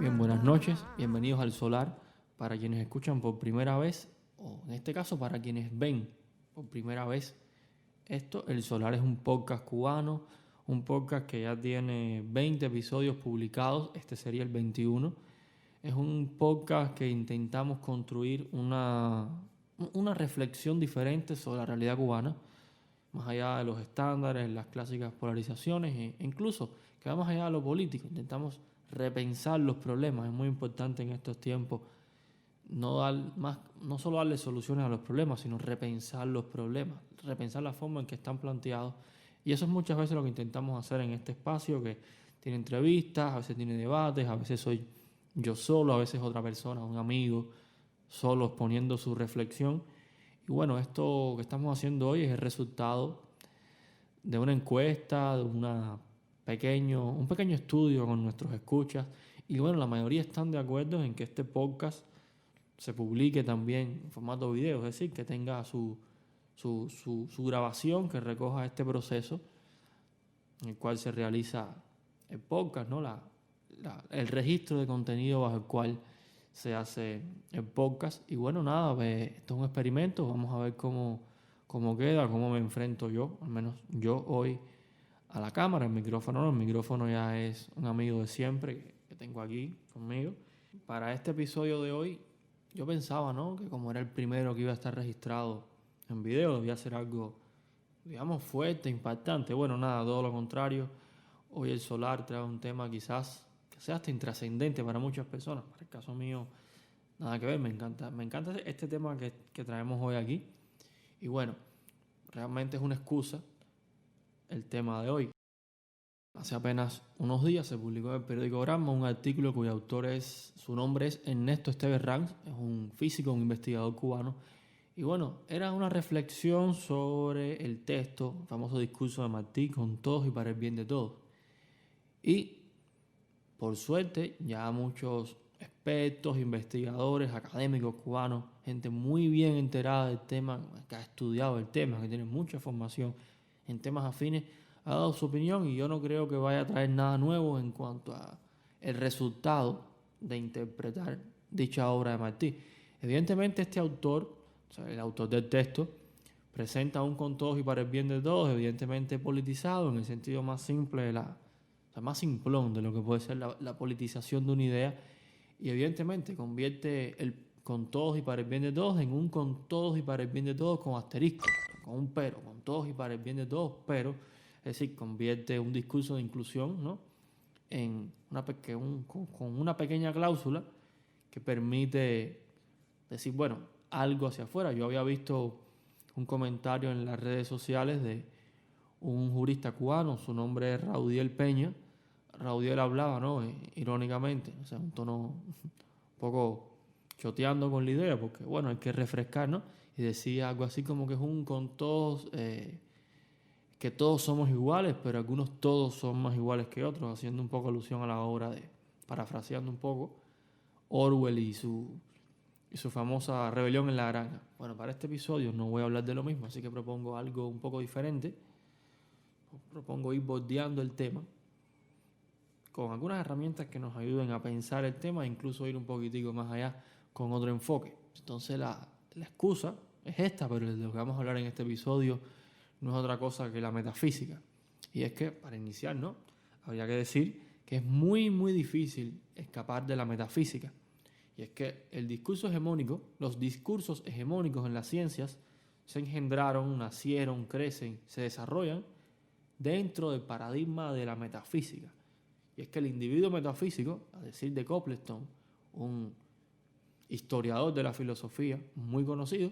Bien, buenas noches, bienvenidos al Solar. Para quienes escuchan por primera vez, o en este caso para quienes ven por primera vez esto, El Solar es un podcast cubano, un podcast que ya tiene 20 episodios publicados, este sería el 21. Es un podcast que intentamos construir una reflexión diferente sobre la realidad cubana, más allá de los estándares, las clásicas polarizaciones, e incluso que va más allá de lo político. Intentamos repensar los problemas. Es muy importante en estos tiempos no solo darle soluciones a los problemas, sino repensar los problemas, repensar la forma en que están planteados. Y eso es muchas veces lo que intentamos hacer en este espacio, que tiene entrevistas, a veces tiene debates, a veces soy yo solo, a veces otra persona, un amigo, solo exponiendo su reflexión. Y bueno, esto que estamos haciendo hoy es el resultado de una encuesta, de un pequeño estudio con nuestros escuchas. Y bueno, la mayoría están de acuerdo en que este podcast se publique también en formato video, es decir, que tenga su grabación, que recoja este proceso en el cual se realiza el podcast, ¿no? El registro de contenido bajo el cual se hace el podcast. Y bueno, nada, esto es un experimento, vamos a ver cómo queda, cómo me enfrento yo, al menos yo hoy, a la cámara. El micrófono ya es un amigo de siempre que tengo aquí conmigo. Para este episodio de hoy, yo pensaba, ¿no?, que como era el primero que iba a estar registrado en video, debía ser algo, digamos, fuerte, impactante. Bueno, nada, todo lo contrario. Hoy El Solar trae un tema quizás que sea hasta intrascendente para muchas personas. Para el caso mío, nada que ver. Me encanta este tema que traemos hoy aquí. Y bueno, realmente es una excusa el tema de hoy. Hace apenas unos días se publicó en el periódico Gramma un artículo cuyo autor su nombre es Ernesto Esteves Ranz, es un físico, un investigador cubano. Y bueno, era una reflexión sobre el texto, el famoso discurso de Martí, con todos y para el bien de todos. Y por suerte, ya muchos expertos, investigadores, académicos cubanos, gente muy bien enterada del tema, que ha estudiado el tema, que tiene mucha formación en temas afines, ha dado su opinión, y yo no creo que vaya a traer nada nuevo en cuanto a el resultado de interpretar dicha obra de Martí. Evidentemente este autor, o sea, el autor del texto, presenta un con todos y para el bien de todos, evidentemente politizado en el sentido más simple más simplón de lo que puede ser la politización de una idea, y evidentemente convierte el con todos y para el bien de todos en un con todos y para el bien de todos con asterisco, con un pero, con todos y para el bien de todos, pero, es decir, convierte un discurso de inclusión, ¿no?, en con una pequeña cláusula que permite decir, bueno, algo hacia afuera. Yo había visto un comentario en las redes sociales de un jurista cubano, su nombre es Raudiel Peña. Raudiel hablaba, ¿no?, irónicamente, o sea, un tono un poco choteando con la idea, porque bueno, hay que refrescar, ¿no? Y decía algo así como que es un con todos, que todos somos iguales, pero algunos todos son más iguales que otros, haciendo un poco alusión a la obra parafraseando un poco, Orwell y su famosa Rebelión en la Granja. Bueno, para este episodio no voy a hablar de lo mismo, así que propongo algo un poco diferente. Propongo ir bordeando el tema con algunas herramientas que nos ayuden a pensar el tema e incluso ir un poquitico más allá con otro enfoque. Entonces la excusa es esta, pero de lo que vamos a hablar en este episodio no es otra cosa que la metafísica. Y es que, para iniciar, ¿no?, habría que decir que es muy, muy difícil escapar de la metafísica. Y es que los discursos hegemónicos en las ciencias se engendraron, nacieron, crecen, se desarrollan dentro del paradigma de la metafísica. Y es que el individuo metafísico, a decir de Copleston, un historiador de la filosofía muy conocido,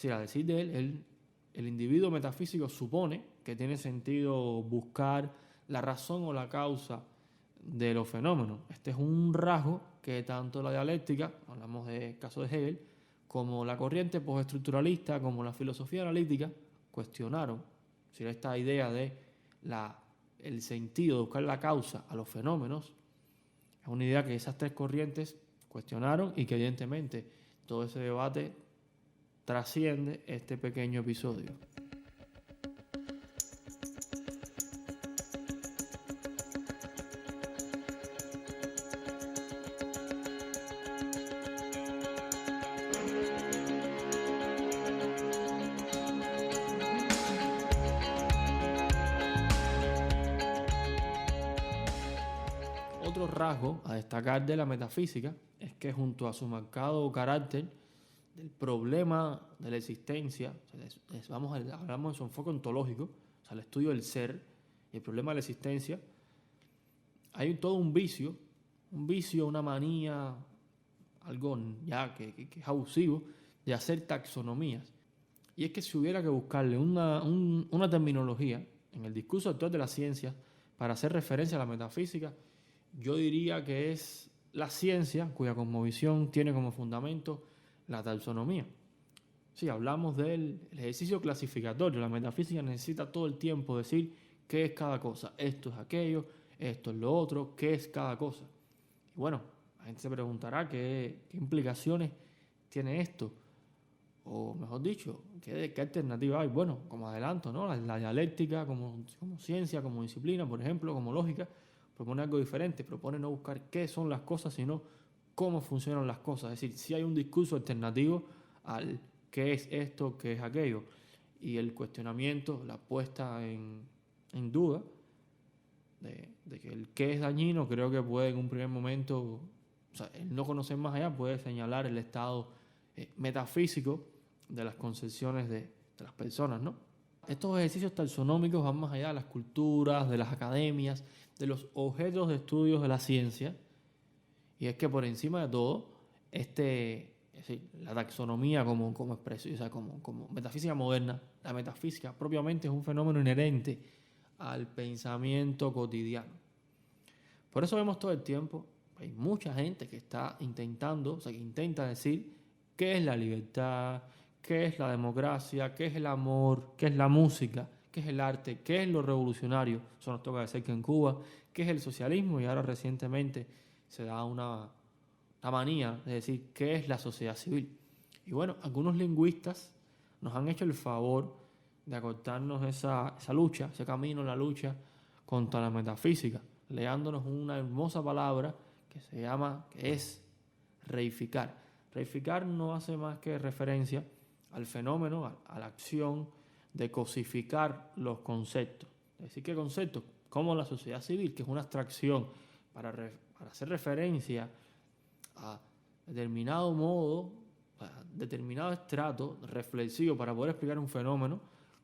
a decir de él, el individuo metafísico supone que tiene sentido buscar la razón o la causa de los fenómenos. Este es un rasgo que tanto la dialéctica, hablamos del caso de Hegel, como la corriente postestructuralista, como la filosofía analítica, cuestionaron. Si esta idea de el sentido de buscar la causa a los fenómenos es una idea que esas tres corrientes cuestionaron, y que evidentemente todo ese debate trasciende este pequeño episodio. rasgos a destacar de la metafísica es que junto a su marcado carácter del problema de la existencia, o sea, hablamos de su enfoque ontológico, o sea, el estudio del ser y el problema de la existencia, hay todo un vicio, una manía, algo ya que es abusivo, de hacer taxonomías. Y es que si hubiera que buscarle una terminología en el discurso actual de la ciencia para hacer referencia a la metafísica, yo diría que es la ciencia cuya cosmovisión tiene como fundamento la taxonomía. Si hablamos del ejercicio clasificatorio, la metafísica necesita todo el tiempo decir qué es cada cosa. Esto es aquello, esto es lo otro, qué es cada cosa. Y bueno, la gente se preguntará qué implicaciones tiene esto. O mejor dicho, ¿qué alternativa hay? Bueno, como adelanto, ¿no? La dialéctica como ciencia, como disciplina, por ejemplo, como lógica, propone algo diferente, propone no buscar qué son las cosas, sino cómo funcionan las cosas. Es decir, si hay un discurso alternativo al qué es esto, qué es aquello, y el cuestionamiento, la puesta en duda de que el qué es dañino, creo que puede en un primer momento, o sea, el no conocer más allá puede señalar el estado metafísico de las concepciones de las personas, ¿no? Estos ejercicios taxonómicos van más allá de las culturas, de las academias, de los objetos de estudios de la ciencia, y es que por encima de todo, es decir, la taxonomía como expresión, o sea, como metafísica moderna, la metafísica propiamente es un fenómeno inherente al pensamiento cotidiano. Por eso vemos todo el tiempo, hay mucha gente que está intentando, o sea, que intenta decir qué es la libertad, qué es la democracia, qué es el amor, qué es la música, qué es el arte, qué es lo revolucionario. Eso nos toca decir que en Cuba, qué es el socialismo, y ahora recientemente se da una manía de decir qué es la sociedad civil. Y bueno, algunos lingüistas nos han hecho el favor de acortarnos esa lucha, ese camino, la lucha contra la metafísica, legándonos una hermosa palabra que es reificar. Reificar no hace más que referencia al fenómeno, a la acción de cosificar los conceptos. Es decir, ¿qué conceptos? Como la sociedad civil, que es una abstracción para hacer referencia a determinado modo, a determinado estrato reflexivo para poder explicar un fenómeno,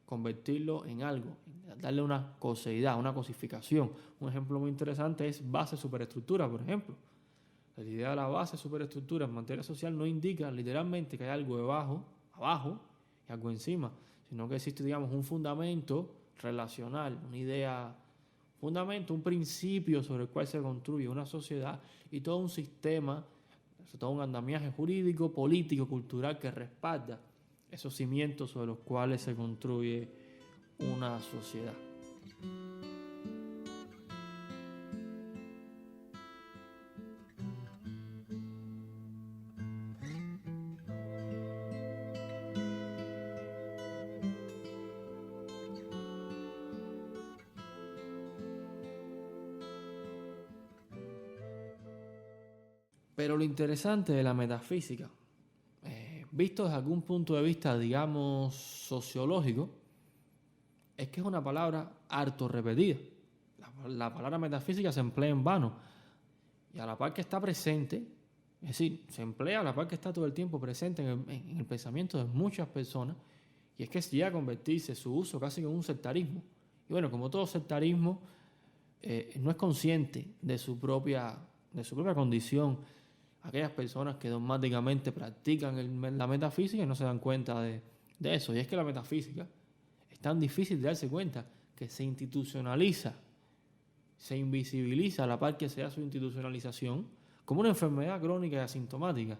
convertirlo en algo, darle una coseidad, una cosificación. Un ejemplo muy interesante es base superestructura, por ejemplo. La idea de la base superestructura en materia social no indica literalmente que hay algo abajo y algo encima, sino que existe, digamos, un fundamento relacional, una idea, un principio sobre el cual se construye una sociedad y todo un sistema, todo un andamiaje jurídico, político, cultural que respalda esos cimientos sobre los cuales se construye una sociedad. Pero lo interesante de la metafísica, visto desde algún punto de vista, digamos, sociológico, es que es una palabra harto repetida. La palabra metafísica se emplea en vano. Y a la par que está presente, es decir, se emplea a la par que está todo el tiempo presente en el pensamiento de muchas personas, y es que llega a convertirse su uso casi en un sectarismo. Y bueno, como todo sectarismo, no es consciente de su propia condición. Aquellas personas que dogmáticamente practican la metafísica y no se dan cuenta de eso. Y es que la metafísica es tan difícil de darse cuenta que se institucionaliza, se invisibiliza a la par que sea su institucionalización como una enfermedad crónica y asintomática.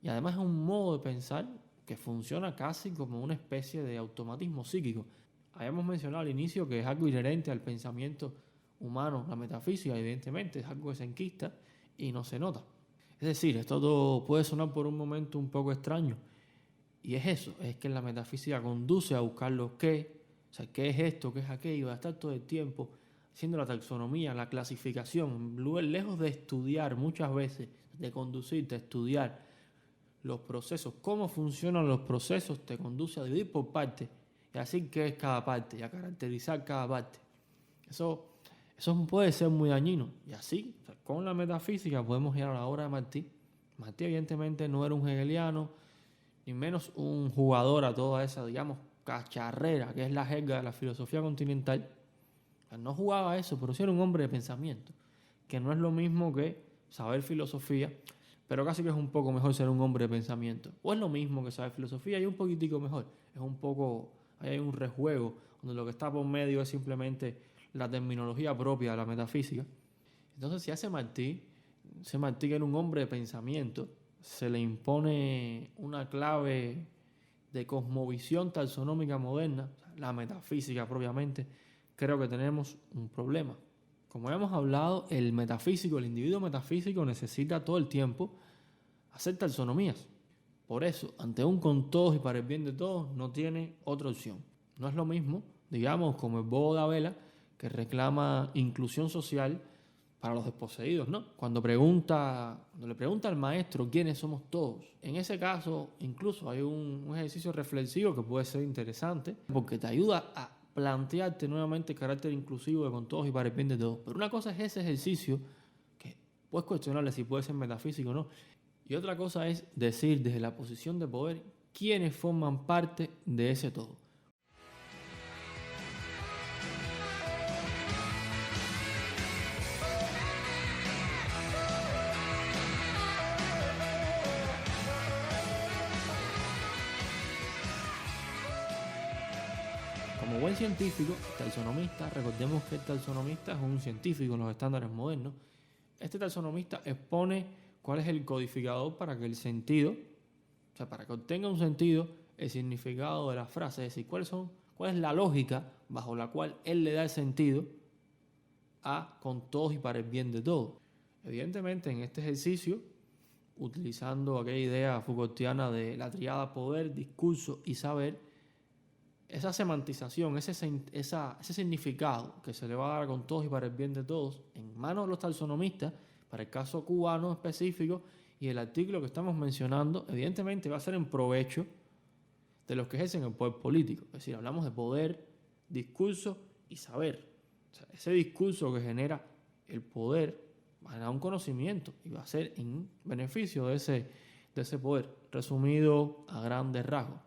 Y además es un modo de pensar que funciona casi como una especie de automatismo psíquico. Habíamos mencionado al inicio que es algo inherente al pensamiento humano, la metafísica, evidentemente, es algo que se enquista y no se nota. Es decir, esto todo puede sonar por un momento un poco extraño, y es eso, es que la metafísica conduce a buscar lo qué, o sea, qué es esto, qué es aquello, a estar todo el tiempo haciendo la taxonomía, la clasificación, lejos de estudiar muchas veces, de conducirte a estudiar los procesos, cómo funcionan los procesos, te conduce a dividir por partes y a decir qué es cada parte y a caracterizar cada parte. Eso Eso puede ser muy dañino. Y así, o sea, con la metafísica podemos ir a la obra de Martí. Martí evidentemente no era un hegeliano, ni menos un jugador a toda esa, digamos, cacharrera, que es la jerga de la filosofía continental. O sea, no jugaba a eso, pero sí era un hombre de pensamiento, que no es lo mismo que saber filosofía, pero casi que es un poco mejor ser un hombre de pensamiento. O es lo mismo que saber filosofía y un poquitico mejor. Es un poco, ahí hay un rejuego, donde lo que está por medio es simplemente la terminología propia de la metafísica. Entonces, si ese Martí que era un hombre de pensamiento, se le impone una clave de cosmovisión taxonómica moderna, o sea, la metafísica propiamente, creo que tenemos un problema. Como hemos hablado, el individuo metafísico necesita todo el tiempo hacer taxonomías. Por eso, ante un con todos y para el bien de todos, no tiene otra opción. No es lo mismo, digamos, como el Bobo de Vela, que reclama inclusión social para los desposeídos, ¿no? Cuando le pregunta al maestro quiénes somos todos, en ese caso incluso hay un ejercicio reflexivo que puede ser interesante, porque te ayuda a plantearte nuevamente el carácter inclusivo de con todos y para el bien de todos. Pero una cosa es ese ejercicio, que puedes cuestionarle si puede ser metafísico o no, y otra cosa es decir desde la posición de poder quiénes forman parte de ese todo. Como buen científico, taxonomista, recordemos que el taxonomista es un científico en los estándares modernos. Este taxonomista expone cuál es el codificador para que el sentido, o sea, para que obtenga un sentido, el significado de la frase, es decir, cuál es la lógica bajo la cual él le da el sentido a con todos y para el bien de todos. Evidentemente, en este ejercicio, utilizando aquella idea Foucaultiana de la tríada poder, discurso y saber, esa semantización, ese significado que se le va a dar con todos y para el bien de todos, en manos de los taxonomistas, para el caso cubano específico, y el artículo que estamos mencionando, evidentemente va a ser en provecho de los que ejercen el poder político. Es decir, hablamos de poder, discurso y saber. O sea, ese discurso que genera el poder va a generar un conocimiento y va a ser en beneficio de ese poder, resumido a grandes rasgos.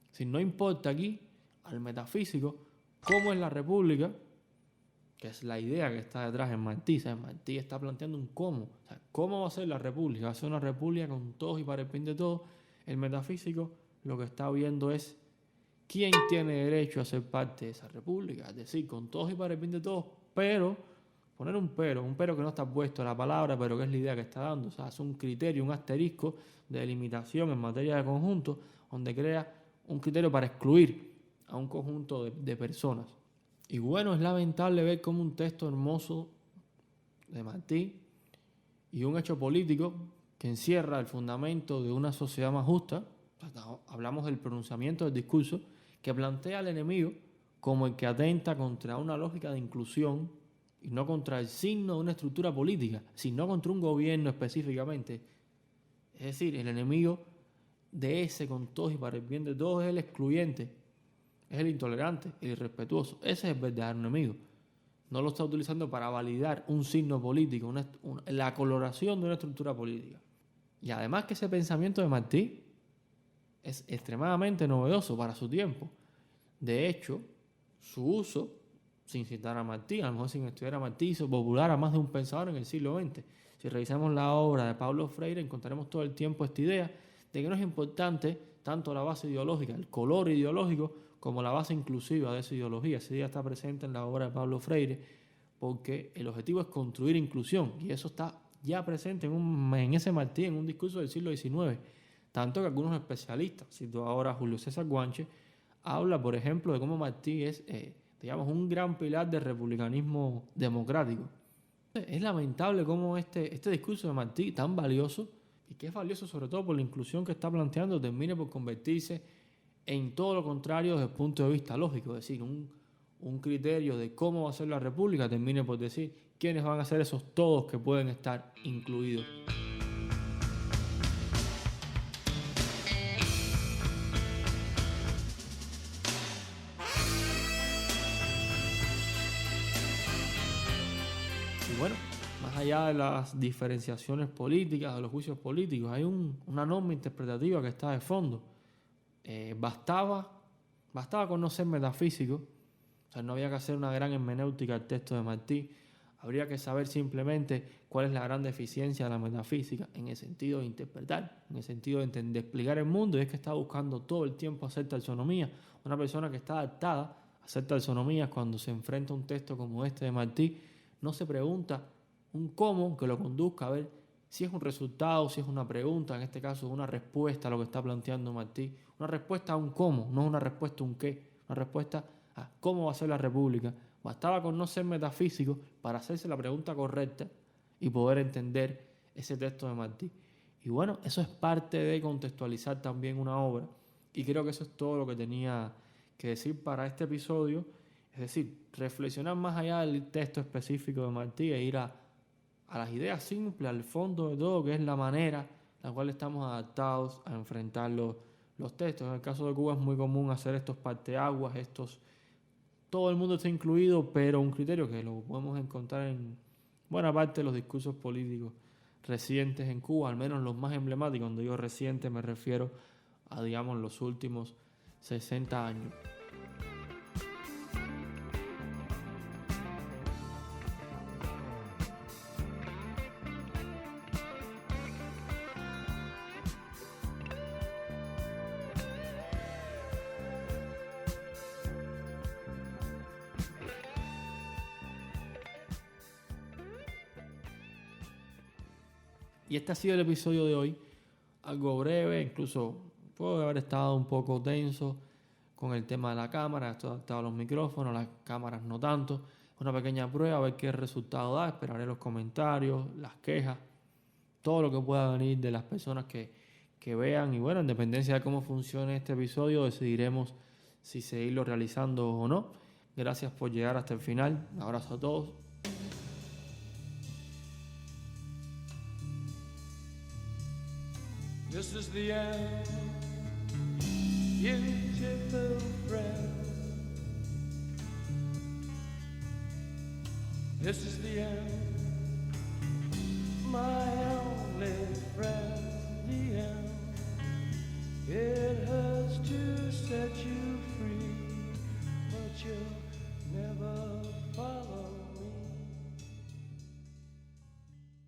Si no importa aquí al metafísico cómo es la república, que es la idea que está detrás en Martí. O sea, Martí está planteando un cómo. O sea, ¿cómo va a ser la república? ¿Va a ser una república con todos y para el bien de todos? El metafísico lo que está viendo es quién tiene derecho a ser parte de esa república. Es decir, con todos y para el bien de todos, pero, poner un pero que no está puesto a la palabra, pero que es la idea que está dando. O sea, es un criterio, un asterisco de delimitación en materia de conjunto, donde crea un criterio para excluir a un conjunto de personas. Y bueno, es lamentable ver cómo un texto hermoso de Martí y un hecho político que encierra el fundamento de una sociedad más justa, hablamos del pronunciamiento del discurso, que plantea al enemigo como el que atenta contra una lógica de inclusión y no contra el signo de una estructura política, sino contra un gobierno específicamente. Es decir, el enemigo de ese con todos y para el bien de todos es el excluyente, es el intolerante, el irrespetuoso. Ese es el verdadero enemigo. No lo está utilizando para validar un signo político, la coloración de una estructura política. Y además que ese pensamiento de Martí es extremadamente novedoso para su tiempo. De hecho, su uso, sin citar a Martí, a lo mejor sin estudiar a Martí, hizo popular a más de un pensador en el siglo XX. Si revisamos la obra de Paulo Freire, encontraremos todo el tiempo esta idea de que no es importante tanto la base ideológica, el color ideológico, como la base inclusiva de esa ideología. Esa idea está presente en la obra de Paulo Freire, porque el objetivo es construir inclusión, y eso está ya presente en ese Martí, en un discurso del siglo XIX. Tanto que algunos especialistas, cito ahora a Julio César Guanche, habla, por ejemplo, de cómo Martí es, digamos, un gran pilar del republicanismo democrático. Es lamentable cómo este discurso de Martí, tan valioso, y que es valioso sobre todo por la inclusión que está planteando, termine por convertirse en todo lo contrario desde el punto de vista lógico. Es decir, un criterio de cómo va a ser la república termine por decir quiénes van a ser esos todos que pueden estar incluidos. Y bueno, más allá de las diferenciaciones políticas, de los juicios políticos, hay una norma interpretativa que está de fondo. Bastaba con no ser metafísico, o sea, no había que hacer una gran hermenéutica al texto de Martí. Habría que saber simplemente cuál es la gran deficiencia de la metafísica en el sentido de interpretar, en el sentido de explicar el mundo, y es que está buscando todo el tiempo hacer taxonomía. Una persona que está adaptada a hacer taxonomías cuando se enfrenta a un texto como este de Martí, no se pregunta un cómo que lo conduzca a ver si es un resultado, si es una pregunta, en este caso una respuesta a lo que está planteando Martí, una respuesta a un cómo, no una respuesta a un qué, una respuesta a cómo va a ser la república. Bastaba con no ser metafísico para hacerse la pregunta correcta y poder entender ese texto de Martí. Y bueno, eso es parte de contextualizar también una obra, y creo que eso es todo lo que tenía que decir para este episodio. Es decir, reflexionar más allá del texto específico de Martí e ir a las ideas simples, al fondo de todo, que es la manera en la cual estamos adaptados a enfrentar los textos. En el caso de Cuba es muy común hacer estos parteaguas, todo el mundo está incluido, pero un criterio que lo podemos encontrar en buena parte de los discursos políticos recientes en Cuba, al menos los más emblemáticos. Cuando digo reciente me refiero a, digamos, los últimos 60 años. Y este ha sido el episodio de hoy, algo breve, incluso puedo haber estado un poco tenso con el tema de la cámara, estoy adaptado a los micrófonos, las cámaras no tanto. Una pequeña prueba, a ver qué resultado da, esperaré los comentarios, las quejas, todo lo que pueda venir de las personas que vean. Y bueno, en dependencia de cómo funcione este episodio, decidiremos si seguirlo realizando o no. Gracias por llegar hasta el final. Un abrazo a todos. This is the end, beautiful friend. This is the end, my only friend. The end. It hurts to set you free, but you're